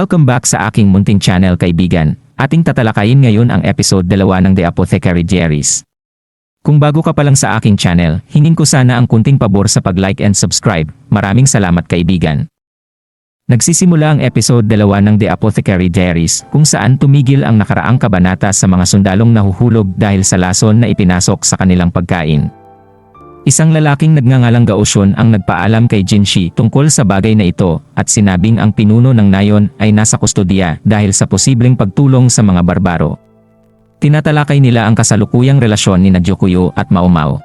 Welcome back sa aking munting channel kaibigan. Ating tatalakayin ngayon ang episode 2 ng The Apothecary Diaries. Kung bago ka pa lang sa aking channel, hingin ko sana ang kunting pabor sa pag-like and subscribe. Maraming salamat kaibigan. Nagsisimula ang episode 2 ng The Apothecary Diaries kung saan tumigil ang nakaraang kabanata sa mga sundalong nahuhulog dahil sa lason na ipinasok sa kanilang pagkain. Isang lalaking nagngangalang Gaoshun ang nagpaalam kay Jinshi tungkol sa bagay na ito at sinabing ang pinuno ng nayon ay nasa kustodiya dahil sa posibleng pagtulong sa mga barbaro. Tinatalakay nila ang kasalukuyang relasyon ni Gyokuyo at Mao Mao.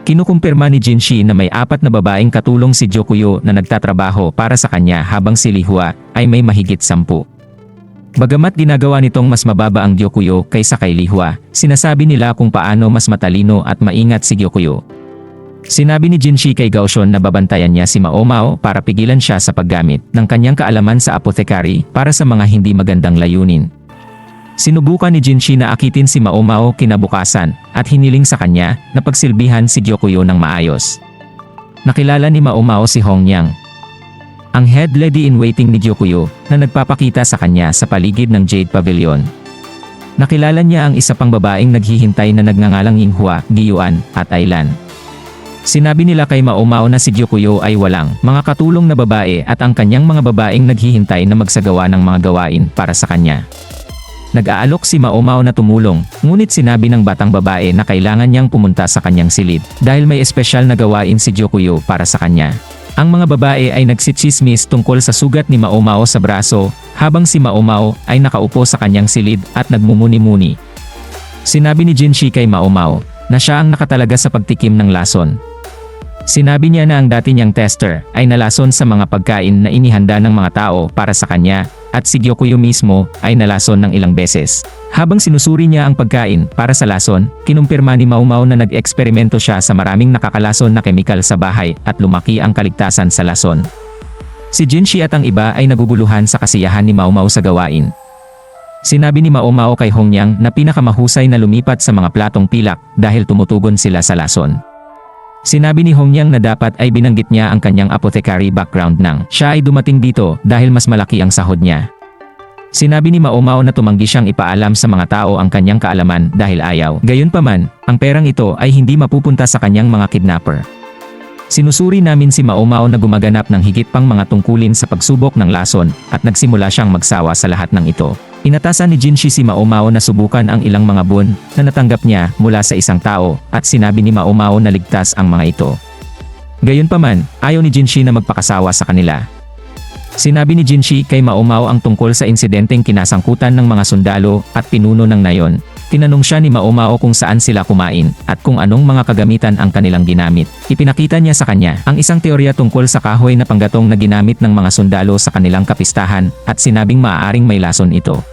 Kinukumpirma ni Jinshi na may 4 na babaeng katulong si Gyokuyo na nagtatrabaho para sa kanya habang si Lihua ay may mahigit 10. Bagamat ginagawa nitong mas mababa ang Gyokuyo kaysa kay Lihua, sinasabi nila kung paano mas matalino at maingat si Gyokuyo. Sinabi ni Jinshi kay Gaoshun na babantayan niya si Mao Mao para pigilan siya sa paggamit ng kanyang kaalaman sa apothecary para sa mga hindi magandang layunin. Sinubukan ni Jinshi na akitin si Mao Mao kinabukasan at hiniling sa kanya na pagsilbihan si Gyokuyo ng maayos. Nakilala ni Mao Mao si Hongyang, ang head lady-in-waiting ni Gyokuyo na nagpapakita sa kanya sa paligid ng Jade Pavilion. Nakilala niya ang isa pang babaeng naghihintay na nagngangalang Yinghua, Gyuan, at Ailan. Sinabi nila kay Mao Mao na si Gyokuyo ay walang mga katulong na babae at ang kanyang mga babaeng naghihintay na magsagawa ng mga gawain para sa kanya. Nag-aalok si Mao Mao na tumulong, ngunit sinabi ng batang babae na kailangan niyang pumunta sa kanyang silid dahil may espesyal na gawain si Gyokuyo para sa kanya. Ang mga babae ay nagsitsismis tungkol sa sugat ni Mao Mao sa braso habang si Mao Mao ay nakaupo sa kanyang silid at nagmumuni-muni. Sinabi ni Jinshi kay Mao Mao na siya ang nakatalaga sa pagtikim ng lason. Sinabi niya na ang dati niyang tester ay nalason sa mga pagkain na inihanda ng mga tao para sa kanya at si Gyokuyo mismo ay nalason ng ilang beses. Habang sinusuri niya ang pagkain para sa lason, kinumpirma ni Mao Mao na nag-eksperimento siya sa maraming nakakalason na kemikal sa bahay at lumaki ang kaligtasan sa lason. Si Jinshi at ang iba ay naguguluhan sa kasiyahan ni Mao Mao sa gawain. Sinabi ni Mao Mao kay Hongyang na pinakamahusay na lumipat sa mga platong pilak dahil tumutugon sila sa lason. Sinabi ni Hongyang na dapat ay binanggit niya ang kanyang apothecary background nang siya ay dumating dito dahil mas malaki ang sahod niya. Sinabi ni Mao Mao na tumanggi siyang ipaalam sa mga tao ang kanyang kaalaman dahil ayaw. Gayunpaman, ang perang ito ay hindi mapupunta sa kanyang mga kidnapper. Sinusuri namin si Mao Mao na gumaganap ng higit pang mga tungkulin sa pagsubok ng lason at nagsimula siyang magsawa sa lahat ng ito. Inatasan ni Jinshi si Mao Mao na subukan ang ilang mga buwan na natanggap niya mula sa isang tao at sinabi ni Mao Mao na ligtas ang mga ito. Gayunpaman, ayaw ni Jinshi na magpakasawa sa kanila. Sinabi ni Jinshi kay Mao Mao ang tungkol sa insidenteng kinasangkutan ng mga sundalo at pinuno ng nayon. Tinanong siya ni Mao Mao kung saan sila kumain at kung anong mga kagamitan ang kanilang ginamit. Ipinakita niya sa kanya ang isang teorya tungkol sa kahoy na panggatong na ginamit ng mga sundalo sa kanilang kapistahan at sinabing maaaring may lason ito.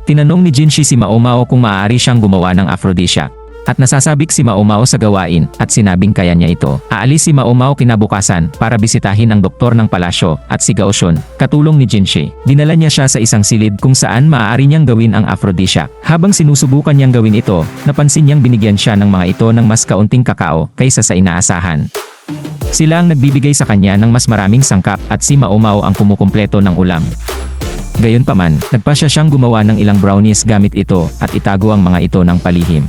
Tinanong ni Jinshi si Mao Mao kung maaari siyang gumawa ng aphrodisiac. At nasasabik si Mao Mao sa gawain at sinabing kaya niya ito. Aalis si Mao Mao kinabukasan para bisitahin ang doktor ng palasyo at si Gaoshun, katulong ni Jinshi. Dinala niya siya sa isang silid kung saan maaari niyang gawin ang aphrodisiac. Habang sinusubukan niyang gawin ito, napansin niyang binigyan siya ng mga ito ng mas kaunting kakao kaysa sa inaasahan. Sila ang nagbibigay sa kanya ng mas maraming sangkap at si Mao Mao ang kumukumpleto ng ulam. Gayunpaman, nagpasya siyang gumawa ng ilang brownies gamit ito at itago ang mga ito ng palihim.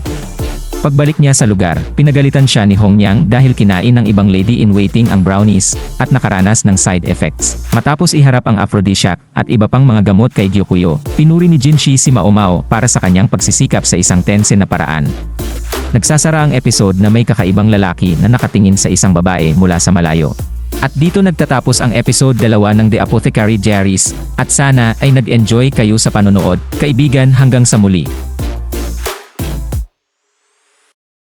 Pagbalik niya sa lugar, pinagalitan siya ni Hongyang dahil kinain ng ibang lady-in-waiting ang brownies at nakaranas ng side effects. Matapos iharap ang aphrodisiac at iba pang mga gamot kay Gyokuyo, pinuri ni Jinshi si Mao Mao para sa kanyang pagsisikap sa isang tense na paraan. Nagsasara ang episode na may kakaibang lalaki na nakatingin sa isang babae mula sa malayo. At dito nagtatapos ang episode 2 ng The Apothecary Diaries at sana ay nag-enjoy kayo sa panonood. Kaibigan, hanggang sa muli.